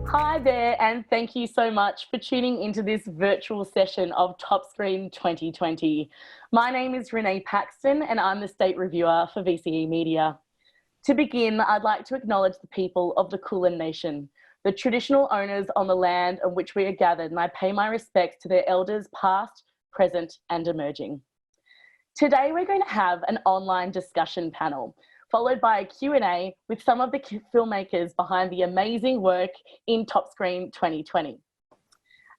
Hi there, and thank you so much for tuning into this virtual session of Top Screen 2020. My name is Renee Paxton, and I'm the State Reviewer for VCE Media. To begin, I'd like to acknowledge the people of the Kulin Nation, the traditional owners on the land on which we are gathered, and I pay my respects to their elders past, present, and emerging. Today, we're going to have an online discussion panel, followed by a Q&A with some of the filmmakers behind the amazing work in Top Screen 2020.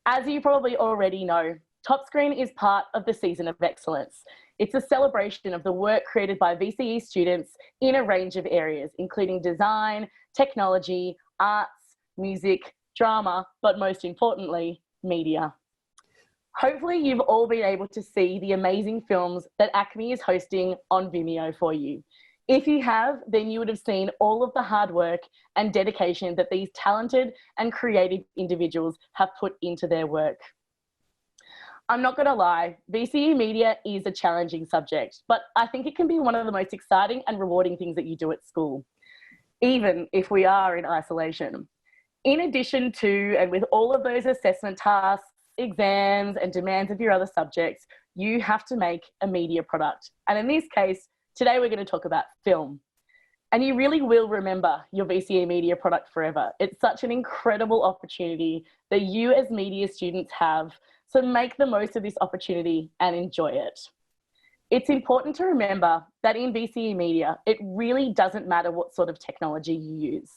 As you probably already know, Top Screen is part of the Season of Excellence. It's a celebration of the work created by VCE students in a range of areas, including design, technology, arts, music, drama, but most importantly, media. Hopefully you've all been able to see the amazing films that ACMI is hosting on Vimeo for you. If you have, then you would have seen all of the hard work and dedication that these talented and creative individuals have put into their work. I'm not going to lie, VCE Media is a challenging subject, but I think it can be one of the most exciting and rewarding things that you do at school, even if we are in isolation. In addition to, and with all of those assessment tasks, exams, and demands of your other subjects, you have to make a media product. And in this case, today we're going to talk about film. And you really will remember your VCE Media product forever. It's such an incredible opportunity that you as media students have, so make the most of this opportunity and enjoy it. It's important to remember that in VCE Media, it really doesn't matter what sort of technology you use.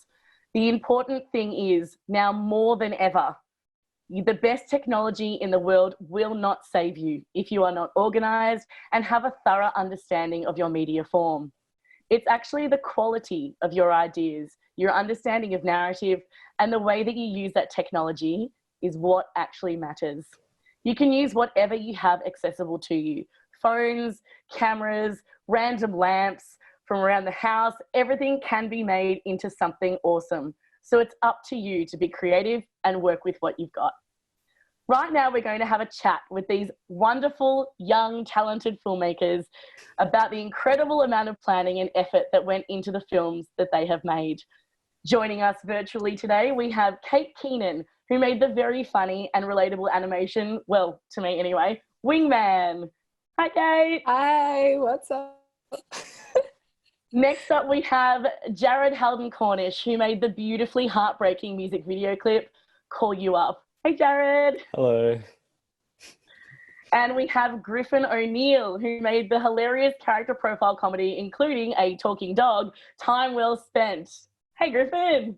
The important thing is, now more than ever, the best technology in the world will not save you if you are not organised and have a thorough understanding of your media form. It's actually the quality of your ideas, your understanding of narrative, and the way that you use that technology is what actually matters. You can use whatever you have accessible to you. Phones, cameras, random lamps from around the house, everything can be made into something awesome. So it's up to you to be creative and work with what you've got. Right now, we're going to have a chat with these wonderful, young, talented filmmakers about the incredible amount of planning and effort that went into the films that they have made. Joining us virtually today, we have Keenan, who made the very funny and relatable animation, well, to me anyway, Wingman. Hi, Kate. Hi, what's up? Next up, we have Halden-Cornish, who made the beautifully heartbreaking music video clip, Call You Up. Hey, Jared. Hello. And we have Griffin O'Neill, who made the hilarious character profile comedy, including a talking dog, Time Well Spent. Hey, Griffin.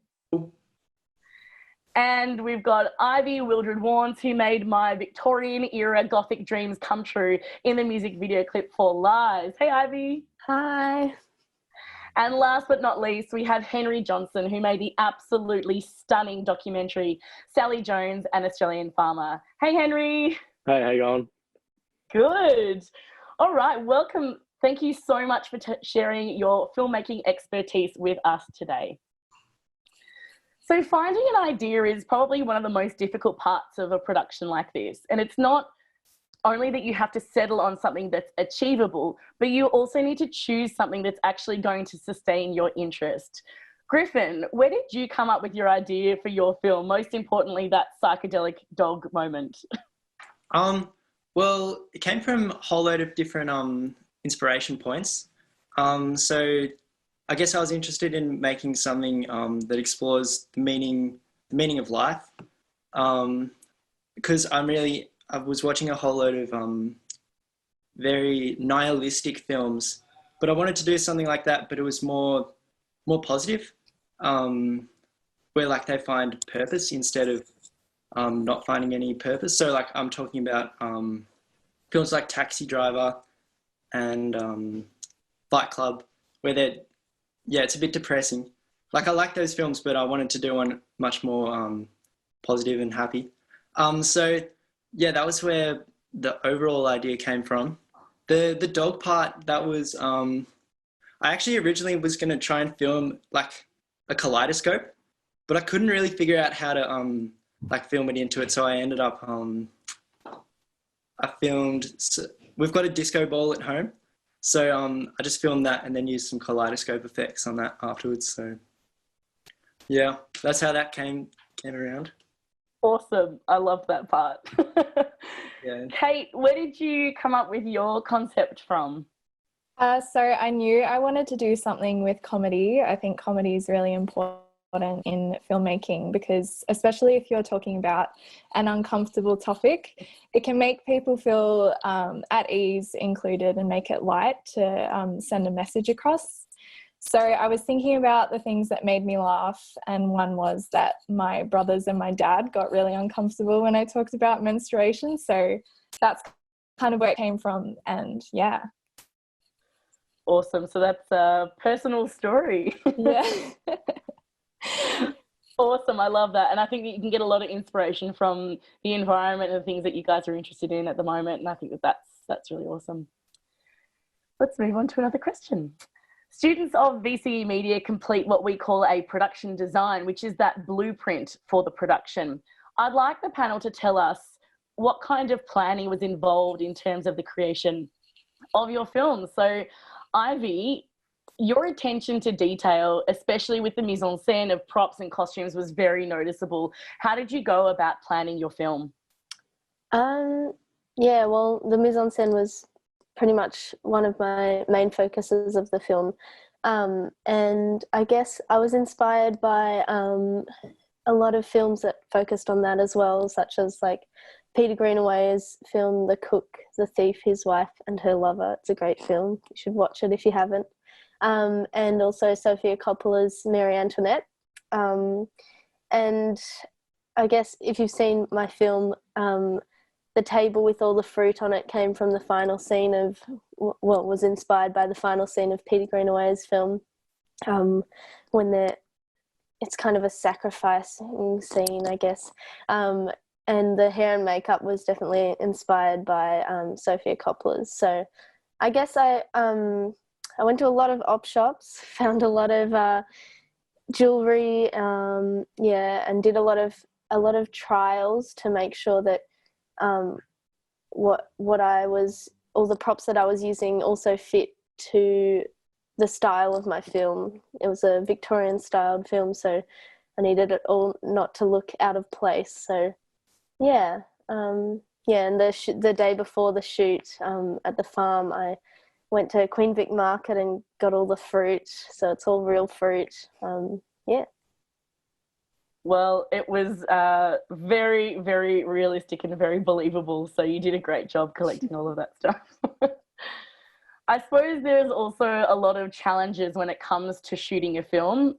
And we've got Ivy Windred-Wornes, who made my Victorian-era Gothic dreams come true in the music video clip for Lies. Hey, Ivy. Hi. And last but not least, we have Henry Johnston, who made the absolutely stunning documentary, Sally Jones, an Australian Farmer. Hey, Henry. Hey, how you going? Good. All right, welcome. Thank you so much for sharing your filmmaking expertise with us today. So finding an idea is probably one of the most difficult parts of a production like this. And it's not only that you have to settle on something that's achievable, but you also need to choose something that's actually going to sustain your interest. Griffin, where did you come up with your idea for your film? Most importantly, that psychedelic dog moment. Well, it came from a whole load of different inspiration points. So I guess I was interested in making something that explores the meaning of life, because I was watching a whole load of very nihilistic films, but I wanted to do something like that, but it was more positive, where like they find purpose instead of not finding any purpose. So like I'm talking about films like Taxi Driver and Fight Club, where it's a bit depressing. Like I like those films, but I wanted to do one much more positive and happy. So yeah, that was where the overall idea came from. The dog part, that was, I actually originally was going to try and film like a kaleidoscope, but I couldn't really figure out how to like film it into it. So I ended up, we've got a disco ball at home. So I just filmed that and then used some kaleidoscope effects on that afterwards. So yeah, that's how that came around. Awesome. I love that part. Yeah. Kate, where did you come up with your concept from? So I knew I wanted to do something with comedy. I think comedy is really important in filmmaking because, especially if you're talking about an uncomfortable topic, it can make people feel at ease, included, and make it light to send a message across. So I was thinking about the things that made me laugh, and one was that my brothers and my dad got really uncomfortable when I talked about menstruation. So that's kind of where it came from, and yeah. Awesome. So that's a personal story. Yeah. Awesome. I love that. And I think that you can get a lot of inspiration from the environment and the things that you guys are interested in at the moment. And I think that that's really awesome. Let's move on to another question. Students of VCE Media complete what we call a production design, which is that blueprint for the production. I'd like the panel to tell us what kind of planning was involved in terms of the creation of your film. So, Ivy, your attention to detail, especially with the mise en scène of props and costumes, was very noticeable. How did you go about planning your film? Yeah, well, the mise en scène was pretty much one of my main focuses of the film. And I guess I was inspired by a lot of films that focused on that as well, such as like Peter Greenaway's film, The Cook, The Thief, His Wife and Her Lover. It's a great film. You should watch it if you haven't. And also Sofia Coppola's Mary Antoinette. And I guess if you've seen my film, the table with all the fruit on it came from the final scene of, well, was inspired by the final scene of Peter Greenaway's film, when it's kind of a sacrificing scene, I guess. And the hair and makeup was definitely inspired by Sofia Coppola's. So I guess I went to a lot of op shops, found a lot of jewelry, and did a lot of trials to make sure that all the props that I was using also fit to the style of my film. It was a Victorian styled film, so I needed it all not to look out of place. So yeah, and the day before the shoot at the farm, I went to Queen Vic Market and got all the fruit, so it's all real fruit. Yeah. Well, it was very, very realistic and very believable. So you did a great job collecting all of that stuff. I suppose there's also a lot of challenges when it comes to shooting a film.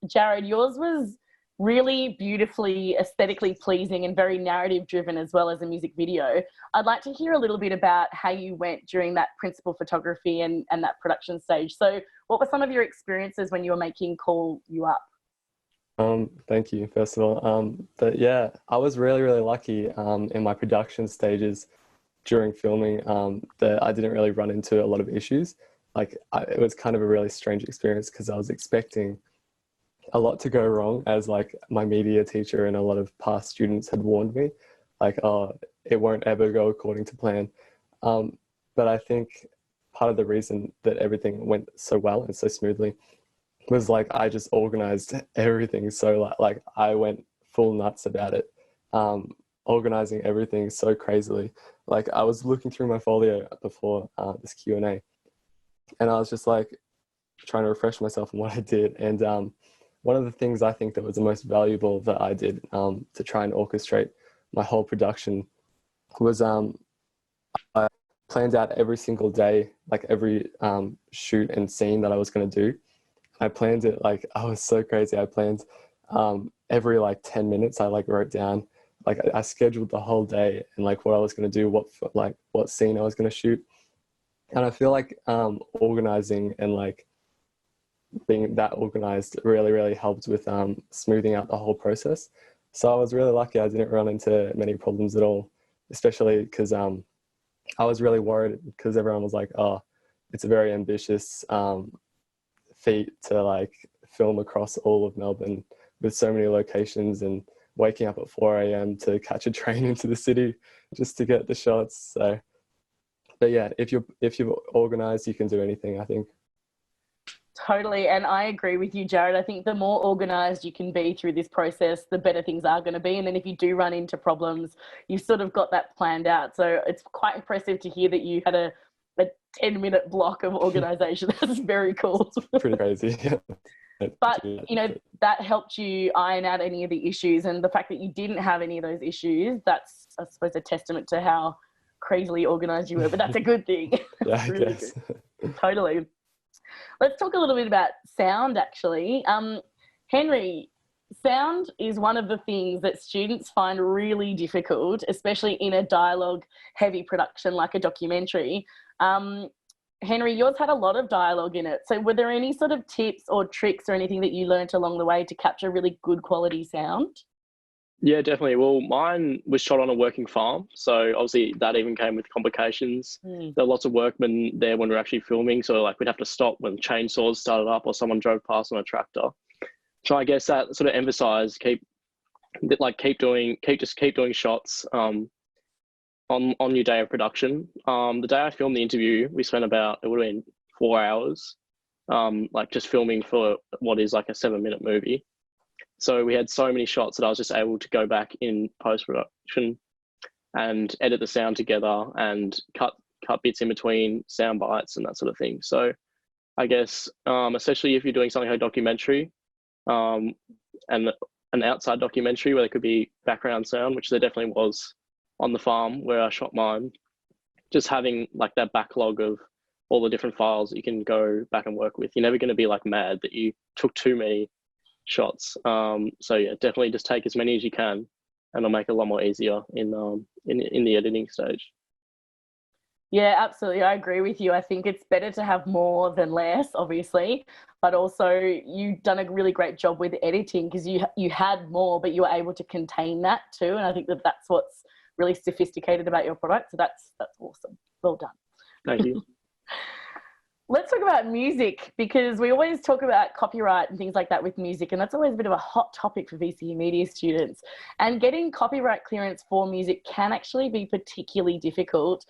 Jared, yours was really beautifully aesthetically pleasing and very narrative driven, as well as a music video. I'd like to hear a little bit about how you went during that principal photography and that production stage. So what were some of your experiences when you were making Call You Up? Thank you, first of all. But yeah, I was really, really lucky in my production stages during filming that I didn't really run into a lot of issues. It was kind of a really strange experience because I was expecting a lot to go wrong, as like my media teacher and a lot of past students had warned me, like, oh, it won't ever go according to plan. But I think part of the reason that everything went so well and so smoothly was like I just organized everything. So like I went full nuts about it, organizing everything so crazily. Like I was looking through my folio before this Q&A, and I was just like trying to refresh myself on what I did. And one of the things I think that was the most valuable that I did to try and orchestrate my whole production was I planned out every single day, like every shoot and scene that I was going to do. I planned it like, I was so crazy. I planned every like 10 minutes, I like wrote down, like I scheduled the whole day and like what I was going to do, what scene I was going to shoot. And I feel like organizing and like being that organized really, really helped with smoothing out the whole process. So I was really lucky I didn't run into many problems at all, especially because I was really worried because everyone was like, oh, it's a very ambitious feat to like film across all of Melbourne with so many locations and waking up at 4 a.m. to catch a train into the city just to get the shots. So But yeah, if you're organized, you can do anything, I think. Totally. And I agree with you, Jared. I think the more organized you can be through this process, the better things are going to be. And then if you do run into problems, you've sort of got that planned out. So it's quite impressive to hear that you had a 10-minute block of organization. That's very cool. Pretty crazy. But, you know, that helped you iron out any of the issues. And the fact that you didn't have any of those issues, that's, I suppose, a testament to how crazily organized you were. But that's a good thing. Yeah, I really guess. good. Totally. Let's talk a little bit about sound, actually. Henry, sound is one of the things that students find really difficult, especially in a dialogue-heavy production like a documentary. Henry, yours had a lot of dialogue in it. So were there any sort of tips or tricks or anything that you learnt along the way to capture really good quality sound? Yeah, definitely. Well, mine was shot on a working farm, so obviously that even came with complications. There were lots of workmen there when we were actually filming, so like we'd have to stop when chainsaws started up or someone drove past on a tractor. So I guess that sort of emphasised keep doing shots on your day of production. The day I filmed the interview, we spent about, it would have been 4 hours, like just filming for what is like a 7-minute movie. So we had so many shots that I was just able to go back in post-production and edit the sound together and cut bits in between sound bites and that sort of thing. So I guess, especially if you're doing something like a documentary and an outside documentary where there could be background sound, which there definitely was on the farm where I shot mine, just having like that backlog of all the different files that you can go back and work with. You're never going to be like mad that you took too many shots. So yeah, definitely just take as many as you can, and it'll make it a lot more easier in the editing stage. Yeah, absolutely. I agree with you. I think it's better to have more than less, obviously, but also you've done a really great job with editing because you had more, but you were able to contain that too. And I think that's what's really sophisticated about your product. So that's awesome. Well done. Thank you. Let's talk about music, because we always talk about copyright and things like that with music, and that's always a bit of a hot topic for VCE Media students. And getting copyright clearance for music can actually be particularly difficult.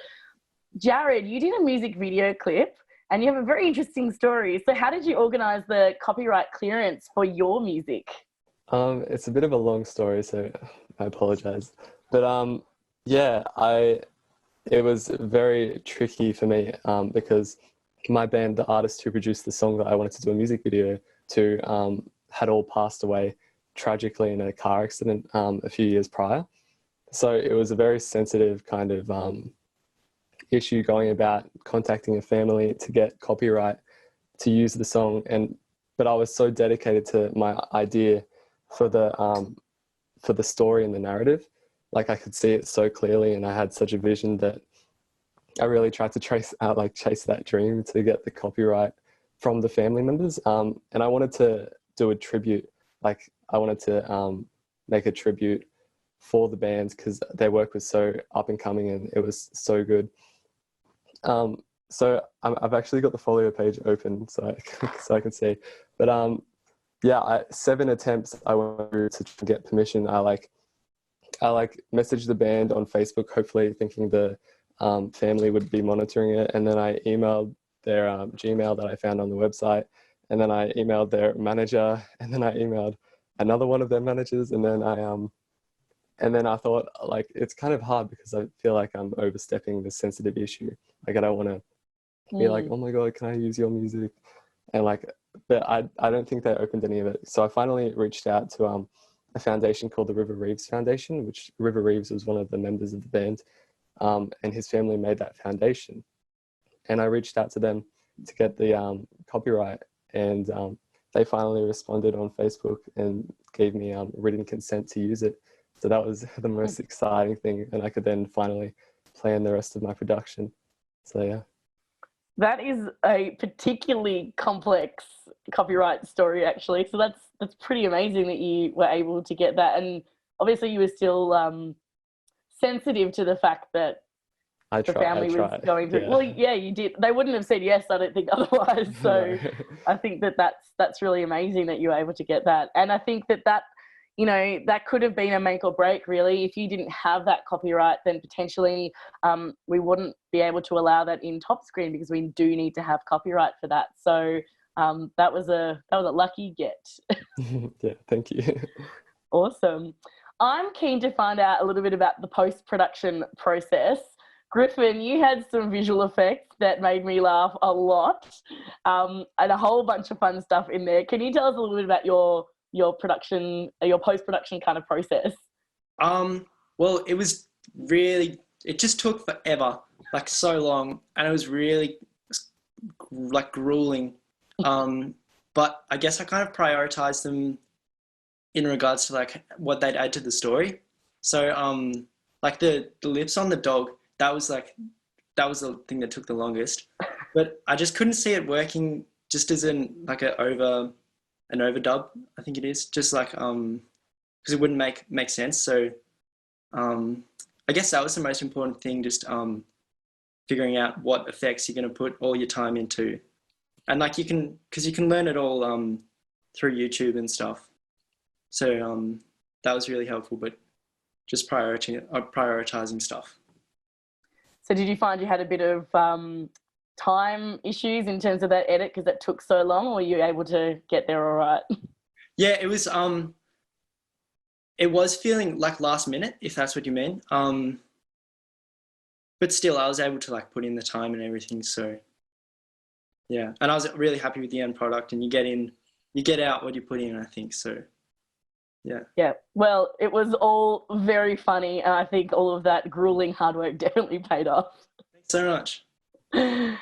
Jared, you did a music video clip and you have a very interesting story. So how did you organise the copyright clearance for your music? It's a bit of a long story, so I apologise. But yeah, it was very tricky for me because my band, the artist who produced the song that I wanted to do a music video to, had all passed away tragically in a car accident a few years prior. So it was a very sensitive kind of issue going about contacting a family to get copyright to use the song. But I was so dedicated to my idea for the story and the narrative. Like I could see it so clearly, and I had such a vision that I really tried to chase that dream to get the copyright from the family members. And I wanted to do a tribute. Like I wanted to make a tribute for the bands because their work was so up and coming and it was so good. So I've actually got the folio page open so I can see. But yeah, 7 attempts I went through to get permission. I messaged the band on Facebook, hopefully thinking the family would be monitoring it, and then I emailed their Gmail that I found on the website, and then I emailed their manager, and then I emailed another one of their managers, and then I thought, like, it's kind of hard because I feel like I'm overstepping the sensitive issue. Like I don't want to be like, oh my god, can I use your music? And like, but I don't think they opened any of it. So I finally reached out to a foundation called the River Reeves Foundation, which River Reeves was one of the members of the band. And his family made that foundation, and I reached out to them to get the copyright, and they finally responded on Facebook and gave me written consent to use it. So that was the most exciting thing, and I could then finally plan the rest of my production. So yeah. That is a particularly complex copyright story, actually. So that's pretty amazing that you were able to get that, and obviously you were still sensitive to the fact that the family was going through. Yeah. Well, yeah, you did. They wouldn't have said yes, I don't think, otherwise. So I think that's really amazing that you were able to get that, and I think that you know, that could have been a make or break, really. If you didn't have that copyright, then potentially we wouldn't be able to allow that in Top Screen, because we do need to have copyright for that. So that was a lucky get. Yeah, thank you. Awesome. I'm keen to find out a little bit about the post-production process. Griffin, you had some visual effects that made me laugh a lot, and a whole bunch of fun stuff in there. Can you tell us a little bit about your production, your post-production kind of process? Well, it just took forever, like so long, and it was really like grueling. But I guess I kind of prioritized them in regards to like what they'd add to the story. So like the lips on the dog, that was the thing that took the longest. But I just couldn't see it working just as an overdub, I think it is, just like because it wouldn't make sense. So I guess that was the most important thing, just figuring out what effects you're going to put all your time into. And like you can learn it all through YouTube and stuff. So that was really helpful, but just prioritizing stuff. So did you find you had a bit of time issues in terms of that edit because it took so long, or were you able to get there all right? Yeah, it was feeling like last minute, if that's what you mean. But still, I was able to like put in the time and everything. So yeah, and I was really happy with the end product. And you get out what you put in, I think. So yeah. Yeah. Well, it was all very funny, and I think all of that grueling hard work definitely paid off. Thanks so much. So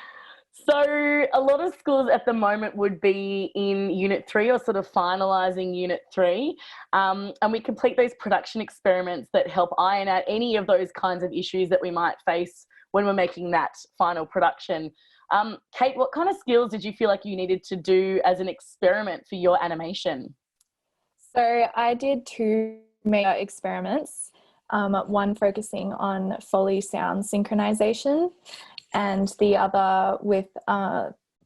a lot of schools at the moment would be in Unit 3 or sort of finalising Unit 3, and we complete those production experiments that help iron out any of those kinds of issues that we might face when we're making that final production. Kate, what kind of skills did you feel like you needed to do as an experiment for your animation? So I did 2 major experiments, one focusing on Foley sound synchronization and the other with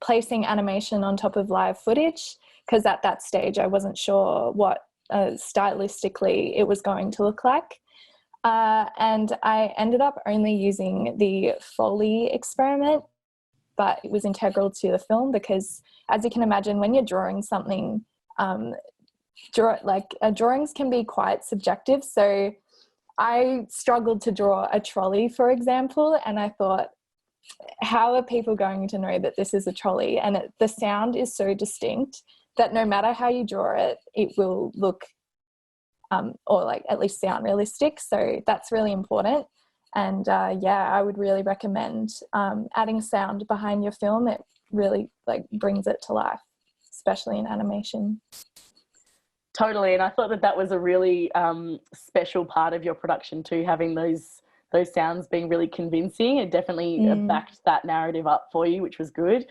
placing animation on top of live footage, because at that stage I wasn't sure what stylistically it was going to look like. And I ended up only using the Foley experiment, but it was integral to the film because, as you can imagine, when you're drawing something, drawings can be quite subjective. So I struggled to draw a trolley, for example, and I thought, how are people going to know that this is a trolley? And the sound is so distinct that no matter how you draw it, it will look or like at least sound realistic. So that's really important. And yeah, I would really recommend adding sound behind your film. It really like brings it to life, especially in animation. Totally, and I thought that was a really special part of your production too, having those sounds being really convincing. It definitely backed that narrative up for you, which was good.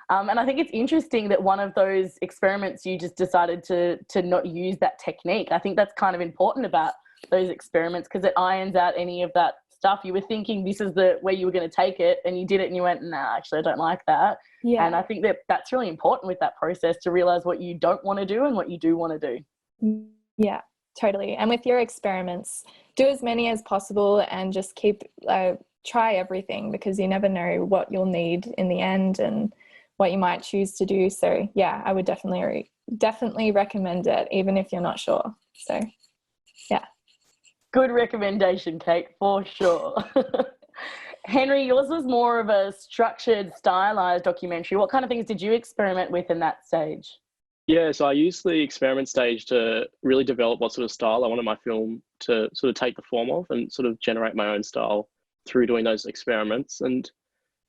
And I think it's interesting that one of those experiments you just decided to not use that technique. I think that's kind of important about those experiments because it irons out any of that stuff. You were thinking this is the way you were going to take it, and you did it and you went, nah, actually I don't like that. Yeah. And I think that's really important with that process, to realize what you don't want to do and what you do want to do. Yeah, totally. And with your experiments, do as many as possible and just try everything, because you never know what you'll need in the end and what you might choose to do. So yeah, I would definitely recommend it, even if you're not sure. So yeah. Good recommendation, Kate, for sure. Henry, yours was more of a structured, stylized documentary. What kind of things did you experiment with in that stage? Yeah, so I used the experiment stage to really develop what sort of style I wanted my film to sort of take the form of, and sort of generate my own style through doing those experiments. And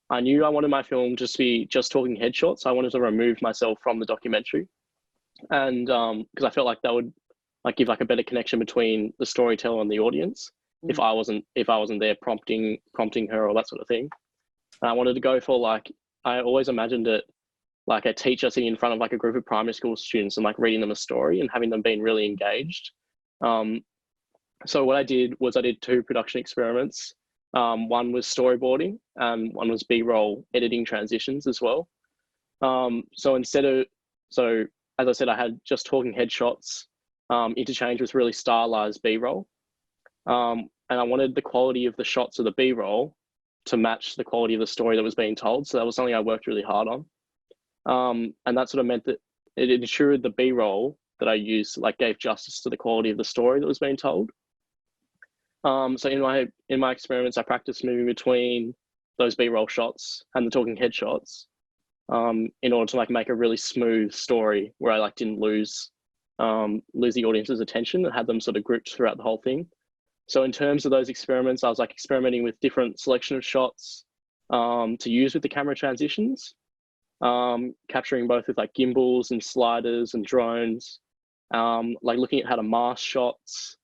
I knew I wanted my film just to be just talking headshots. I wanted to remove myself from the documentary, and because I felt like that would like give like a better connection between the storyteller and the audience if I wasn't there prompting her or that sort of thing. And I wanted to go for like, I always imagined it like a teacher sitting in front of like a group of primary school students and like reading them a story and having them being really engaged. So what I did was I did 2 production experiments. One was storyboarding, one was B-roll editing transitions as well. So as I said, I had just talking headshots. interchanged with really stylized B-roll. And I wanted the quality of the shots of the B-roll to match the quality of the story that was being told. So that was something I worked really hard on. And that sort of meant that it ensured the B-roll that I used like gave justice to the quality of the story that was being told. So in my experiments, I practiced moving between those B-roll shots and the talking head shots in order to like make a really smooth story where I like didn't lose the audience's attention and had them sort of grouped throughout the whole thing. So in terms of those experiments, I was like experimenting with different selection of shots to use with the camera transitions, capturing both with like gimbals and sliders and drones, like looking at how to mask shots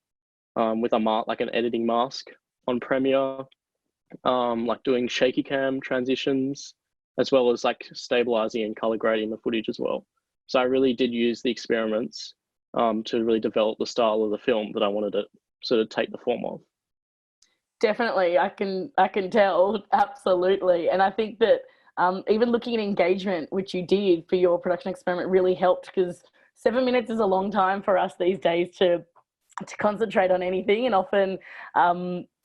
with like an editing mask on Premiere, like doing shaky cam transitions, as well as like stabilizing and color grading the footage as well. So I really did use the experiments to really develop the style of the film that I wanted to sort of take the form of. Definitely, I can tell, absolutely. And I think that even looking at engagement, which you did for your production experiment, really helped, because 7 minutes is a long time for us these days to concentrate on anything. And often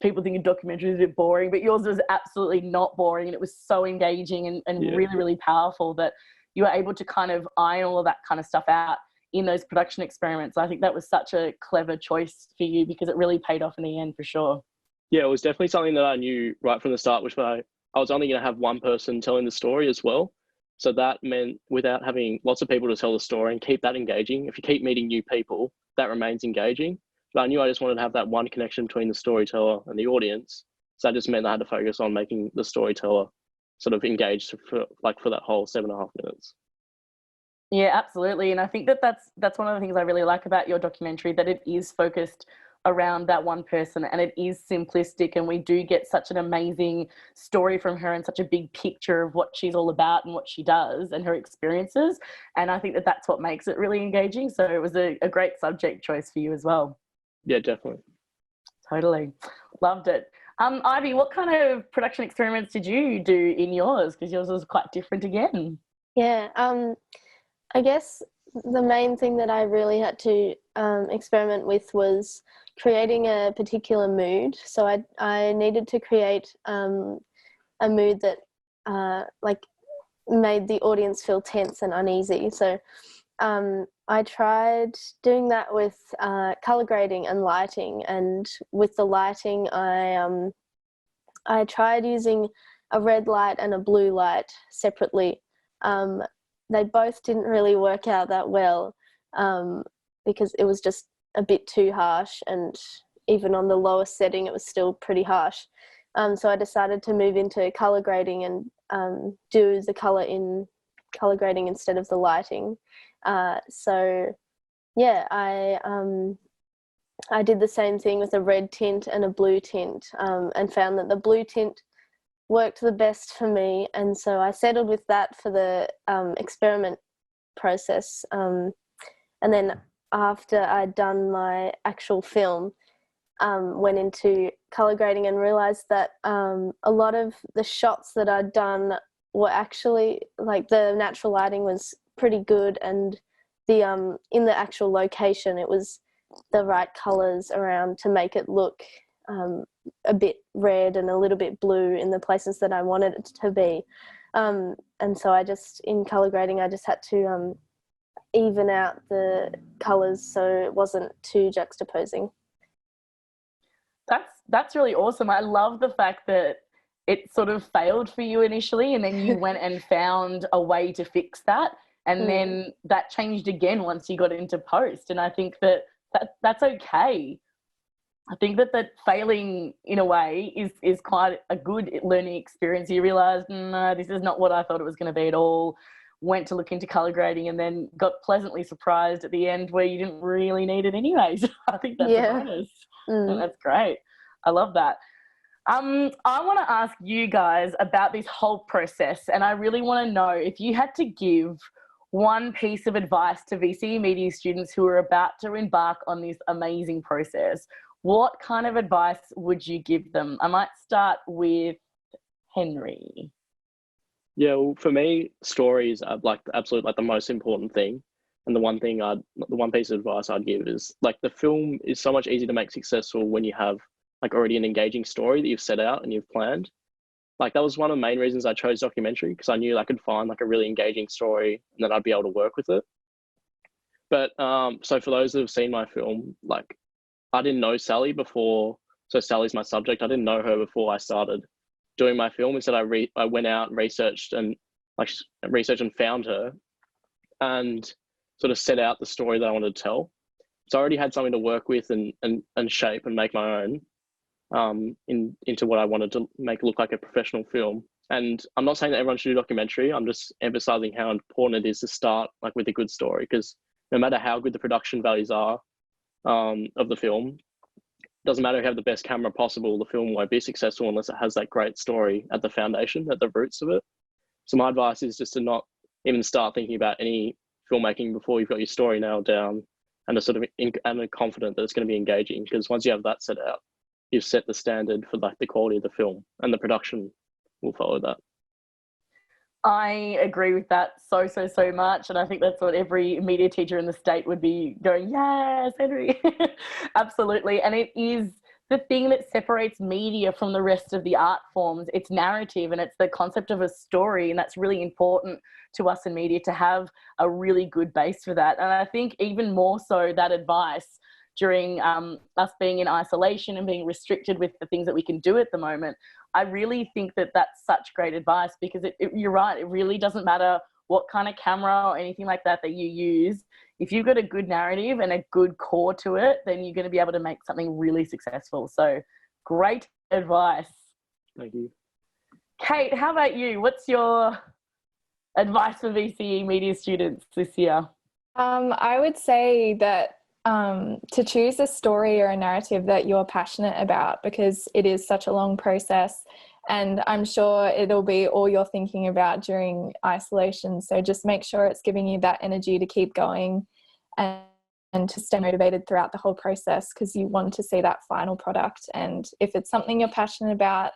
people think a documentary is a bit boring, but yours was absolutely not boring. And it was so engaging and really, really powerful that you were able to kind of iron all of that kind of stuff out in those production experiments. I think that was such a clever choice for you, because it really paid off in the end for sure. Yeah, it was definitely something that I knew right from the start, which I was only going to have one person telling the story as well. So that meant without having lots of people to tell the story and keep that engaging, if you keep meeting new people, that remains engaging. But I knew I just wanted to have that one connection between the storyteller and the audience. So that just meant I had to focus on making the storyteller sort of engaged for that whole 7.5 minutes. Yeah, absolutely. And I think that that's one of the things I really like about your documentary, that it is focused around that one person and it is simplistic, and we do get such an amazing story from her and such a big picture of what she's all about and what she does and her experiences. And I think that that's what makes it really engaging. So it was a great subject choice for you as well. Yeah, definitely. Totally. Loved it. Ivy, what kind of production experiments did you do in yours? Because yours was quite different again. Yeah, I guess the main thing that I really had to experiment with was creating a particular mood. So I needed to create a mood that like made the audience feel tense and uneasy. So I tried doing that with color grading and lighting. And with the lighting, I tried using a red light and a blue light separately. They both didn't really work out that well because it was just a bit too harsh, and even on the lowest setting it was still pretty harsh. So I decided to move into color grading and do the color grading instead of the lighting. So yeah, I did the same thing with a red tint and a blue tint, and found that the blue tint worked the best for me, and so I settled with that for the experiment process. And then after I'd done my actual film, went into color grading and realized that a lot of the shots that I'd done were actually, like, the natural lighting was pretty good, and the in the actual location it was the right colors around to make it look a bit red and a little bit blue in the places that I wanted it to be. And so in color grading, I just had to even out the colors so it wasn't too juxtaposing. That's really awesome. I love the fact that it sort of failed for you initially, and then you went and found a way to fix that, and then that changed again once you got into post. And I think that's okay. I think that failing in a way is quite a good learning experience. You realise, no, this is not what I thought it was going to be at all. Went to look into colour grading and then got pleasantly surprised at the end where you didn't really need it anyway. So I think that's a bonus. That's great. I love that. I want to ask you guys about this whole process, and I really want to know if you had to give one piece of advice to VCE Media students who are about to embark on this amazing process, what kind of advice would you give them? I might start with Henry. Yeah, well, for me, stories are like absolutely like the most important thing. And the one piece of advice I'd give is like the film is so much easier to make successful when you have like already an engaging story that you've set out and you've planned. Like that was one of the main reasons I chose documentary, because I knew I could find like a really engaging story and that I'd be able to work with it. But so for those that have seen my film, like I didn't know Sally before. So Sally's my subject. I didn't know her before I started doing my film. Instead, I went out and researched and found her and sort of set out the story that I wanted to tell. So I already had something to work with and shape and make my own into what I wanted to make look like a professional film. And I'm not saying that everyone should do documentary. I'm just emphasizing how important it is to start like with a good story, because no matter how good the production values are of the film, doesn't matter if you have the best camera possible, the film won't be successful unless it has that great story at the foundation, at the roots of it. So my advice is just to not even start thinking about any filmmaking before you've got your story nailed down and are confident that it's going to be engaging, because once you have that set out, you've set the standard for like the quality of the film, and the production will follow that. I agree with that so much. And I think that's what every media teacher in the state would be going, yes, Henry. Absolutely. And it is the thing that separates media from the rest of the art forms. It's narrative, and it's the concept of a story. And that's really important to us in media, to have a really good base for that. And I think even more so that advice during us being in isolation and being restricted with the things that we can do at the moment, I really think that that's such great advice, because you're right, it really doesn't matter what kind of camera or anything like that you use. If you've got a good narrative and a good core to it, then you're going to be able to make something really successful. So great advice. Thank you. Kate, how about you? What's your advice for VCE Media students this year? I would say that to choose a story or a narrative that you're passionate about, because it is such a long process, and I'm sure it'll be all you're thinking about during isolation. So just make sure it's giving you that energy to keep going and to stay motivated throughout the whole process, because you want to see that final product. And if it's something you're passionate about,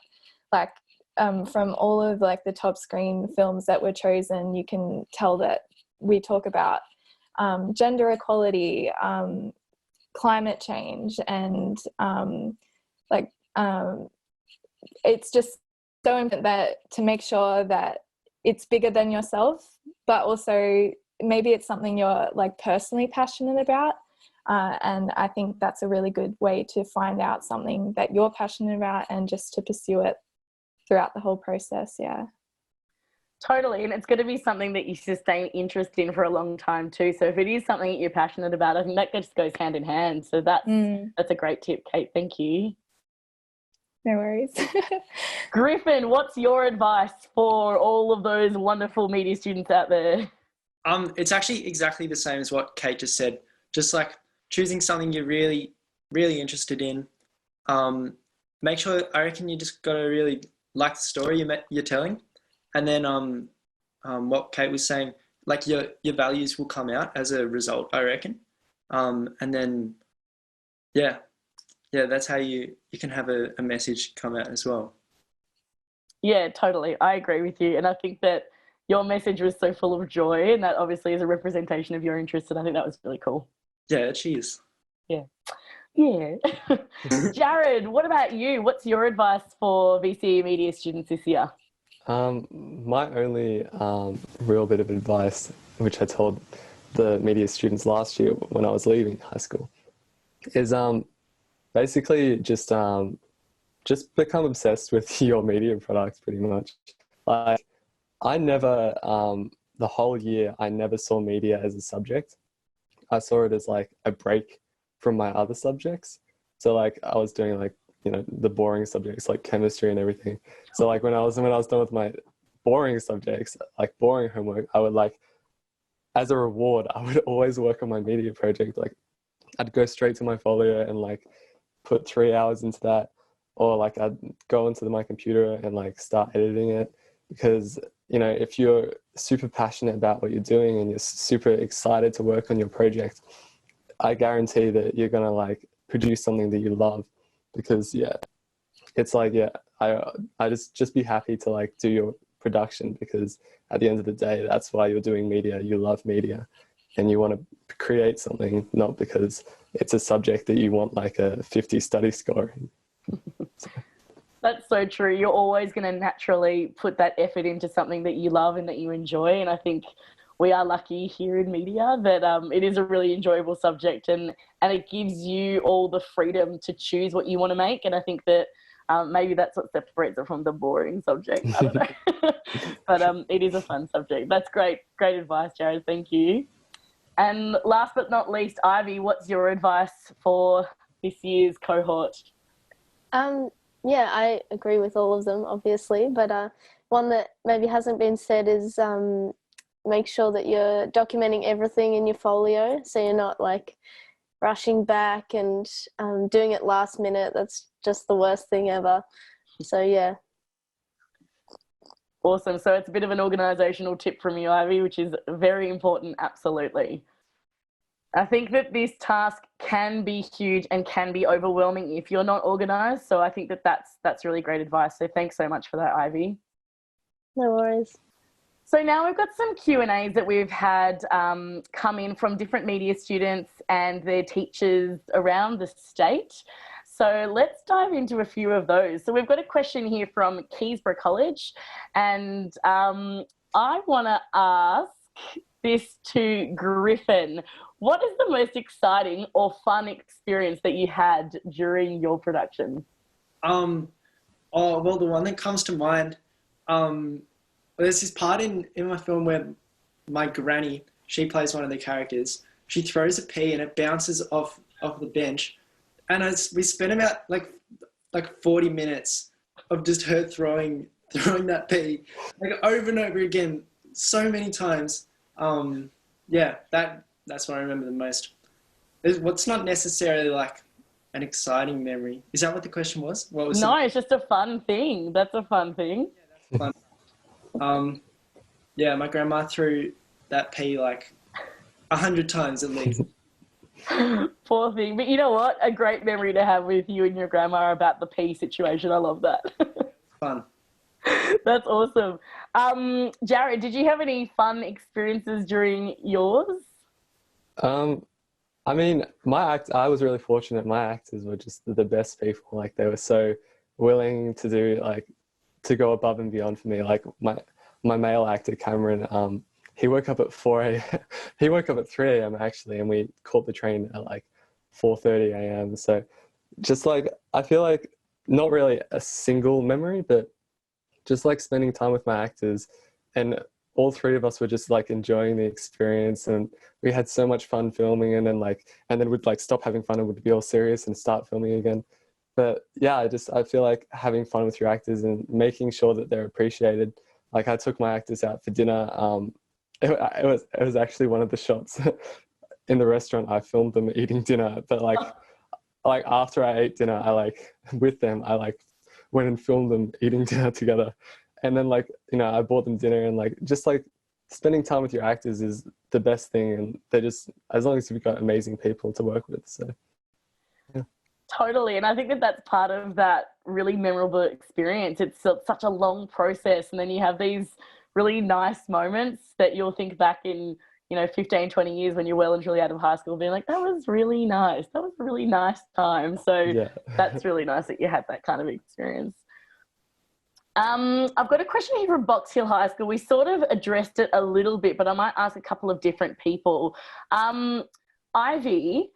like from all of like the top screen films that were chosen, you can tell that we talk about gender equality, climate change, and it's just so important that to make sure that it's bigger than yourself, but also maybe it's something you're like personally passionate about. And I think that's a really good way to find out something that you're passionate about and just to pursue it throughout the whole process. Yeah. Totally. And it's going to be something that you sustain interest in for a long time too. So if it is something that you're passionate about, I think that just goes hand in hand. So that's a great tip, Kate. Thank you. No worries. Griffin, what's your advice for all of those wonderful media students out there? It's actually exactly the same as what Kate just said. Just like choosing something you're really, really interested in. Make sure, I reckon you just got to really like the story you're telling. And then what Kate was saying, like your values will come out as a result, I reckon. And then, yeah, that's how you can have a message come out as well. Yeah, totally. I agree with you. And I think that your message was so full of joy, and that obviously is a representation of your interests. And I think that was really cool. Yeah, cheers. Yeah. Jared, what about you? What's your advice for VCE Media students this year? My only real bit of advice, which I told the media students last year when I was leaving high school, is basically just become obsessed with your media products, pretty much. Like, I never, the whole year, I never saw media as a subject. I saw it as like a break from my other subjects. So like I was doing like, you know, the boring subjects like chemistry and everything. So like when I was done with my boring subjects, like boring homework, I would like, as a reward, I would always work on my media project. Like I'd go straight to my folio and like put 3 hours into that, or like I'd go into my computer and like start editing it. Because, you know, if you're super passionate about what you're doing and you're super excited to work on your project, I guarantee that you're gonna like produce something that you love. Because it's like, I just be happy to like do your production, because at the end of the day, that's why you're doing media. You love media. and you want to create something, not because it's a subject that you want like a 50 study score in. That's so true. You're always going to naturally put that effort into something that you love and that you enjoy. And I think we are lucky here in media that it is a really enjoyable subject, and it gives you all the freedom to choose what you want to make. And I think that maybe that's what separates it from the boring subject. I don't know. But it is a fun subject. That's great. Great advice, Jared. Thank you. And last but not least, Ivy, what's your advice for this year's cohort? Yeah, I agree with all of them, obviously, but one that maybe hasn't been said is make sure that you're documenting everything in your folio, so you're not like rushing back and doing it last minute. That's just the worst thing ever. So yeah. Awesome. So it's a bit of an organisational tip from you, Ivy, which is very important, absolutely. I think that this task can be huge and can be overwhelming if you're not organised. So I think that that's really great advice. So thanks so much for that, Ivy. No worries. So now we've got some Q&As that we've had come in from different media students and their teachers around the state. So let's dive into a few of those. So we've got a question here from Keysborough College, and I want to ask this to Griffin. What is the most exciting or fun experience that you had during your production? Well, the one that comes to mind, there's this part in my film where my granny, she plays one of the characters. She throws a pea and it bounces off the bench, and we spent about like 40 minutes of just her throwing that pea like over and over again, so many times. Yeah, that's what I remember the most. What's not necessarily like an exciting memory. Is that what the question was? What was No, it's just a fun thing. That's a fun thing. Yeah, that's fun. Yeah, my grandma threw that pea like 100 times at least. Poor thing. But you know what? A great memory to have with you and your grandma about the pea situation. I love that. Fun. That's awesome. Jared, did you have any fun experiences during yours? I mean, I was really fortunate. My actors were just the best people. Like, they were so willing to do, like, to go above and beyond for me. Like, my male actor, Cameron, he woke up at 4 a.m. He woke up at 3 a.m. actually, and we caught the train at like 4:30 a.m. So just like, I feel like not really a single memory, but just like spending time with my actors, and all three of us were just like enjoying the experience, and we had so much fun filming, and then we'd like stop having fun and would be all serious and start filming again. But yeah, I feel like having fun with your actors and making sure that they're appreciated. Like, I took my actors out for dinner. It was actually one of the shots in the restaurant. I filmed them eating dinner, but like after I ate dinner, with them, I went and filmed them eating dinner together. And then I bought them dinner, and just spending time with your actors is the best thing. And they just, as long as you've got amazing people to work with. So, yeah. Totally. And I think that that's part of that really memorable experience. It's such a long process. And then you have these really nice moments that you'll think back in, 15, 20 years when you're well and truly out of high school, being like, that was really nice. That was a really nice time. So yeah. That's really nice that you had that kind of experience. I've got a question here from Box Hill High School. We sort of addressed it a little bit, but I might ask a couple of different people. Ivy,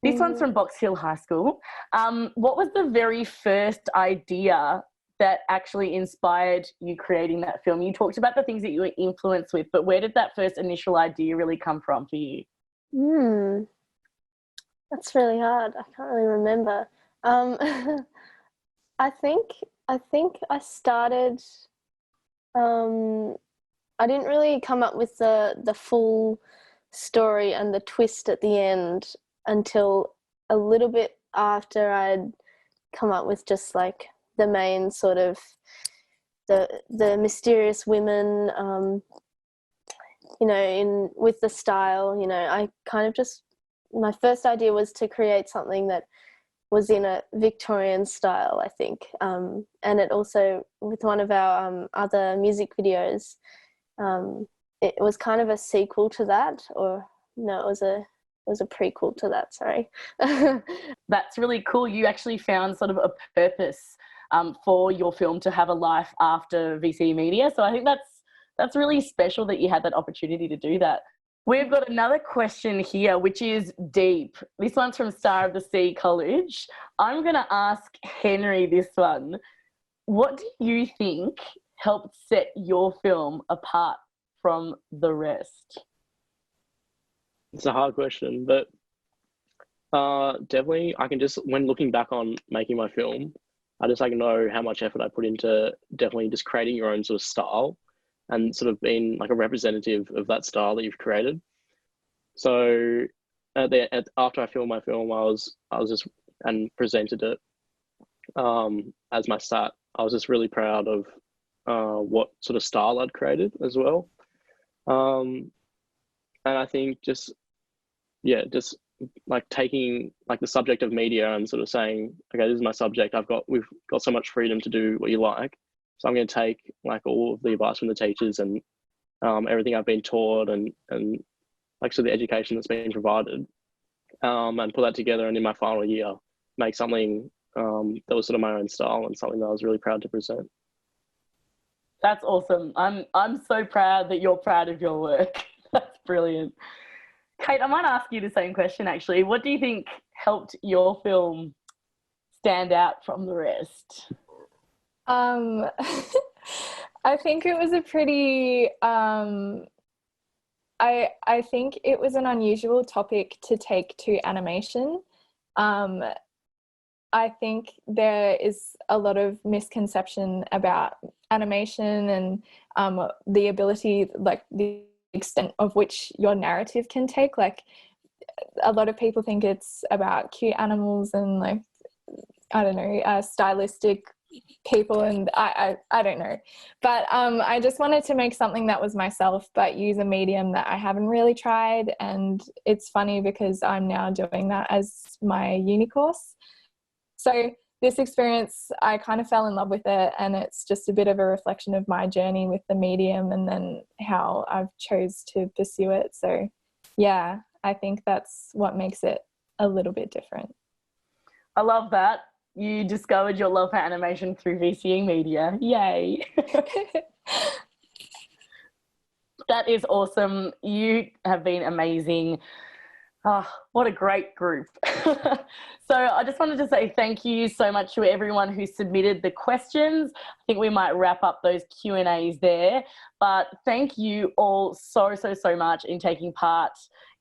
this one's from Box Hill High School. What was the very first idea that actually inspired you creating that film? You talked about the things that you were influenced with, but where did that first initial idea really come from for you? That's really hard. I can't really remember. I think I started, I didn't really come up with the full story and the twist at the end until a little bit after I'd come up with just like the main sort of the mysterious women, with the style, I kind of just, my first idea was to create something that was in a Victorian style, I think. And it also, with one of our other music videos, it was kind of a sequel to that, or no, it was a prequel to that. Sorry. That's really cool. You actually found sort of a purpose for your film to have a life after VCE Media. So I think that's really special that you had that opportunity to do that. We've got another question here, which is deep. This one's from Star of the Sea College. I'm going to ask Henry this one. What do you think helped set your film apart from the rest? It's a hard question, but definitely I can just, when looking back on making my film, I just know how much effort I put into definitely just creating your own sort of style and sort of being like a representative of that style that you've created. So after I filmed my film, I was just, and presented it as my stat, I was just really proud of what sort of style I'd created as well. And I think just like taking like the subject of media and sort of saying, okay, this is my subject. We've got so much freedom to do what you like. So I'm going to take like all of the advice from the teachers and everything I've been taught and like so the education that's been provided and put that together, and in my final year make something that was sort of my own style and something that I was really proud to present. That's awesome. I'm so proud that you're proud of your work. That's brilliant. Kate, I might ask you the same question actually. What do you think helped your film stand out from the rest? I think it was a pretty I think it was an unusual topic to take to animation. I think there is a lot of misconception about animation and the ability, like the extent of which your narrative can take. Like a lot of people think it's about cute animals and like, I don't know, stylistic people, and I don't know, but I just wanted to make something that was myself but use a medium that I haven't really tried. And it's funny because I'm now doing that as my uni course. So this experience, I kind of fell in love with it, and it's just a bit of a reflection of my journey with the medium and then how I've chose to pursue it. So yeah, I think that's what makes it a little bit different. I love that. You discovered your love for animation through VCE Media. Yay. That is awesome. You have been amazing. Oh, what a great group. So I just wanted to say thank you so much to everyone who submitted the questions. I think we might wrap up those Q&As there, but thank you all so much in taking part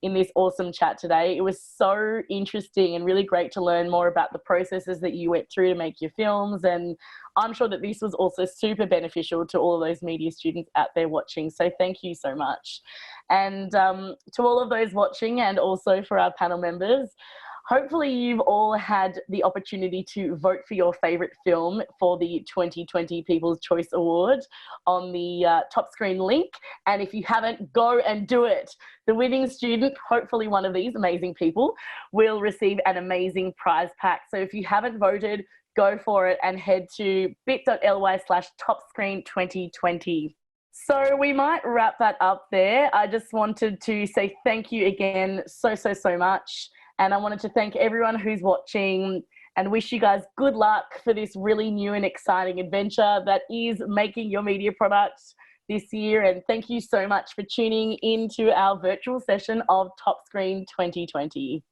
in this awesome chat today. It was so interesting and really great to learn more about the processes that you went through to make your films, and I'm sure that this was also super beneficial to all of those media students out there watching. So thank you so much. And to all of those watching, and also for our panel members, hopefully you've all had the opportunity to vote for your favourite film for the 2020 People's Choice Award on the top screen link. And if you haven't, go and do it. The winning student, hopefully one of these amazing people, will receive an amazing prize pack. So if you haven't voted, go for it and head to bit.ly/topscreen2020. So we might wrap that up there. I just wanted to say thank you again so much. And I wanted to thank everyone who's watching and wish you guys good luck for this really new and exciting adventure that is making your media product this year. And thank you so much for tuning into our virtual session of Top Screen 2020.